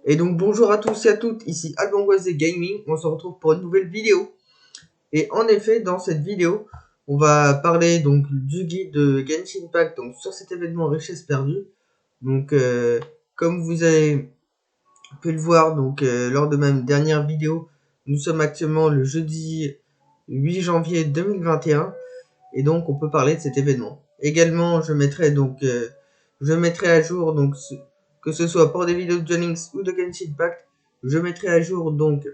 Et donc bonjour à tous et à toutes, ici Albangoisé Gaming, on se retrouve pour une nouvelle vidéo. Et en effet, dans cette vidéo, on va parler donc du guide de Genshin Impact donc sur cet événement richesse perdue. Donc comme vous avez pu le voir donc lors de ma dernière vidéo, nous sommes actuellement le jeudi 8 janvier 2021 et donc on peut parler de cet événement. Également, je mettrai à jour donc que ce soit pour des vidéos de Jennings ou de Genshin Impact, je mettrai à jour donc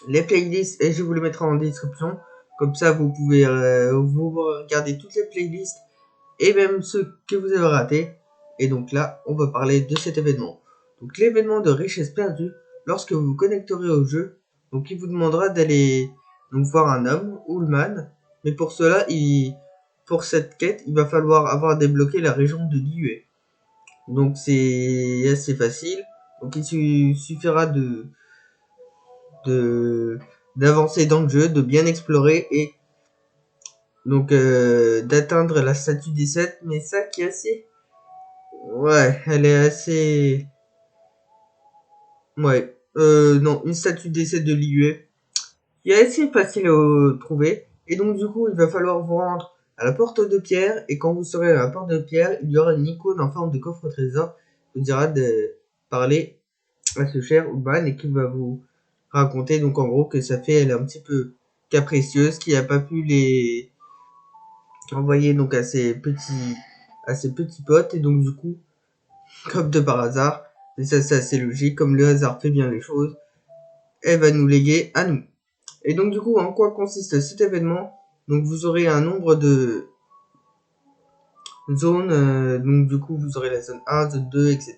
les playlists et je vous les mettrai en description. Comme ça, vous pouvez vous regarder toutes les playlists et même ceux que vous avez ratés. Et donc là, on va parler de cet événement. Donc l'événement de richesse perdue, lorsque vous vous connecterez au jeu, donc il vous demandera d'aller donc voir un homme ou le man. Mais pour cela, pour cette quête, il va falloir avoir débloqué la région de Liyue. Donc c'est assez facile. Donc il suffira de d'avancer dans le jeu, de bien explorer et donc d'atteindre la statue des 7. Mais ça qui est assez... Ouais, elle est assez... Ouais. Non, une statue des 7 de Liyue qui est assez facile à trouver. Et donc du coup, il va falloir vous rendre à la porte de pierre. Et quand vous serez à la porte de pierre, il y aura une icône en forme de coffre au trésor qui vous dira de parler à ce cher Urban et qui va vous raconter donc en gros que sa fée elle est un petit peu capricieuse, qui a pas pu les envoyer donc à ses petits potes et donc du coup comme de par hasard, et ça c'est assez logique, comme le hasard fait bien les choses, elle va nous léguer à nous. Et donc du coup en quoi consiste cet événement? Donc vous aurez un nombre de zones, donc du coup vous aurez la zone 1, zone 2, etc.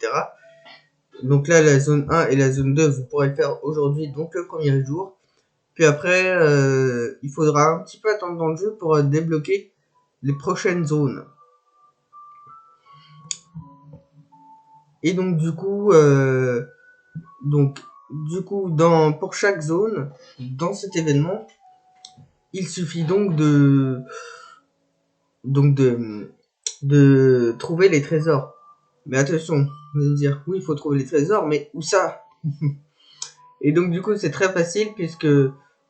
Donc là la zone 1 et la zone 2 vous pourrez le faire aujourd'hui, donc le premier jour. Puis après, il faudra un petit peu attendre dans le jeu pour débloquer les prochaines zones. Et donc du coup, pour chaque zone, dans cet événement, il suffit donc de trouver les trésors. Mais attention, vous allez me dire, oui, il faut trouver les trésors, mais où ça? Et donc du coup, c'est très facile puisque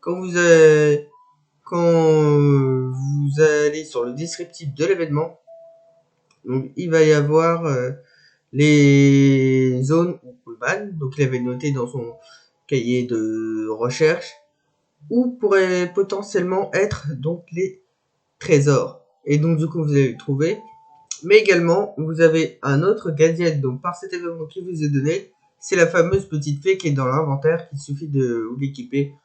quand vous avez, quand vous allez sur le descriptif de l'événement, donc il va y avoir les zones où Pullman, donc il avait noté dans son cahier de recherche, où pourraient potentiellement être donc les trésors. Et donc du coup vous allez le trouver. Mais également vous avez un autre gadget donc par cet événement qui vous est donné, c'est la fameuse petite fée qui est dans l'inventaire, qu'il suffit de l'équiper.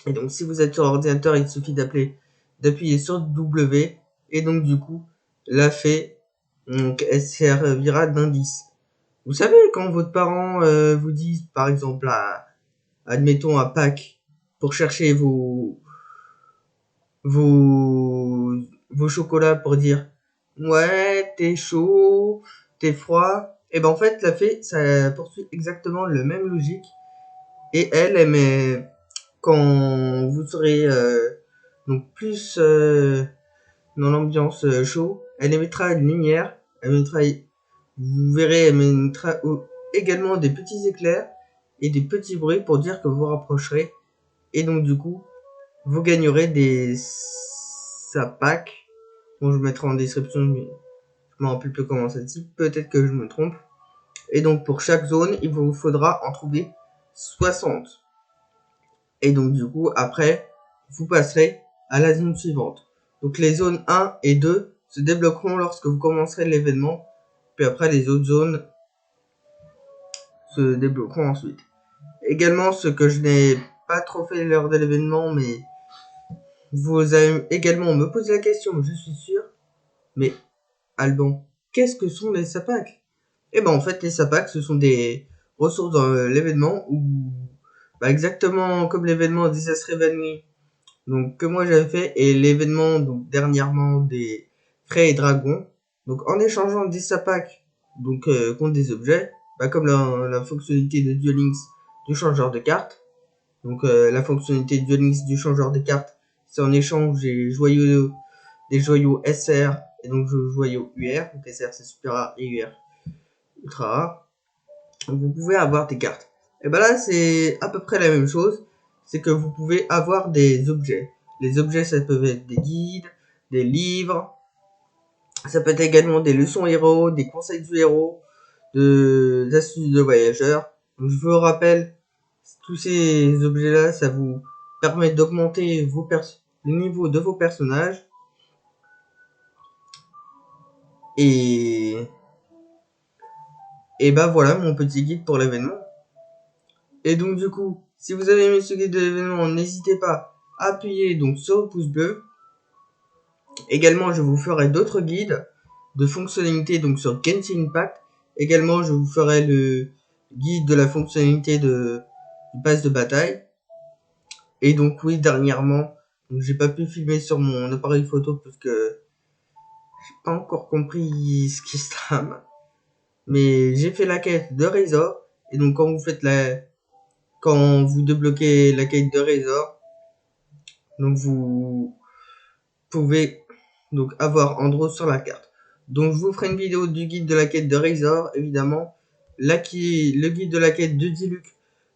Et donc si vous êtes sur ordinateur, il suffit d'appuyer sur W et donc du coup la fée, donc elle servira d'indice. Vous savez, quand votre parent vous dit, par exemple, admettons à Pâques, pour chercher vos chocolats pour dire ouais, t'es chaud, t'es froid, et ben en fait, la fée, ça poursuit exactement le même logique. Et elle met, quand vous serez donc plus dans l'ambiance chaud, elle émettra une lumière, vous verrez, elle mettra également des petits éclairs et des petits bruits pour dire que vous vous rapprocherez. Et donc du coup, vous gagnerez des sapacs. Bon, je mettrai en description, mais je me rappelle plus comment ça se dit. Peut-être que je me trompe. Et donc pour chaque zone, il vous faudra en trouver 60. Et donc du coup, après, vous passerez à la zone suivante. Donc les zones 1 et 2 se débloqueront lorsque vous commencerez l'événement. Puis après, les autres zones se débloqueront ensuite. Également, ce que je n'ai pas trop fait lors de l'événement, mais vous allez également me poser la question, je suis sûr. Mais Alban, qu'est-ce que sont les sapacs? Eh ben en fait, les sapacs, ce sont des ressources dans l'événement où, bah, exactement comme l'événement Disaster Revenue, donc que moi j'avais fait, et l'événement donc dernièrement des Frais et Dragons. Donc en échangeant des sapacs donc contre des objets, bah, comme la fonctionnalité de Duel Links du changeur de cartes. Donc la fonctionnalité de Duel Links du changeur de cartes, c'est en échange des joyaux SR et donc joyaux UR. Donc SR c'est super rare et UR ultra rare. vous pouvez avoir des cartes. Et ben là, c'est à peu près la même chose. C'est que vous pouvez avoir des objets. Les objets, ça peut être des guides, des livres. Ça peut être également des leçons héros, des conseils du héros, des astuces de voyageurs. Donc, je vous rappelle, tous ces objets-là, ça vous permet d'augmenter le niveau de vos personnages. Et bah voilà mon petit guide pour l'événement. Et donc du coup, si vous avez aimé ce guide de l'événement, n'hésitez pas à appuyer donc sur le pouce bleu. Également, je vous ferai d'autres guides de fonctionnalités donc sur Genshin Impact. Également, je vous ferai le guide de la fonctionnalité du pass de bataille. Et donc oui, dernièrement, j'ai pas pu filmer sur mon appareil photo parce que j'ai pas encore compris ce qui se trame. Mais j'ai fait la quête de Razor. Et donc quand vous débloquez la quête de Razor, donc vous pouvez donc avoir Andros sur la carte. Donc je vous ferai une vidéo du guide de la quête de Razor, évidemment. Le guide de la quête de Diluc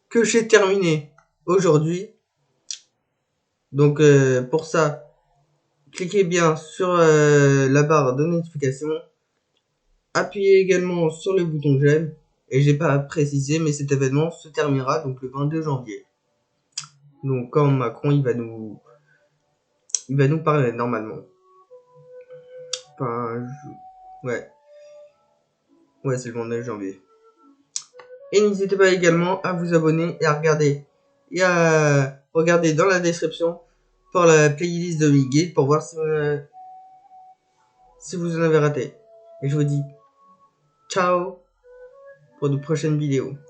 que j'ai terminé aujourd'hui. Donc pour ça, cliquez bien sur la barre de notification. Appuyez également sur le bouton j'aime. Et j'ai pas précisé, mais cet événement se terminera donc le 22 janvier. Donc quand Macron il va nous parler normalement. Enfin, ouais, c'est le 22 janvier. Et n'hésitez pas également à vous abonner et à regarder dans la description pour la playlist de mi-guide pour voir si vous en avez raté. Et je vous dis ciao pour de prochaines vidéos.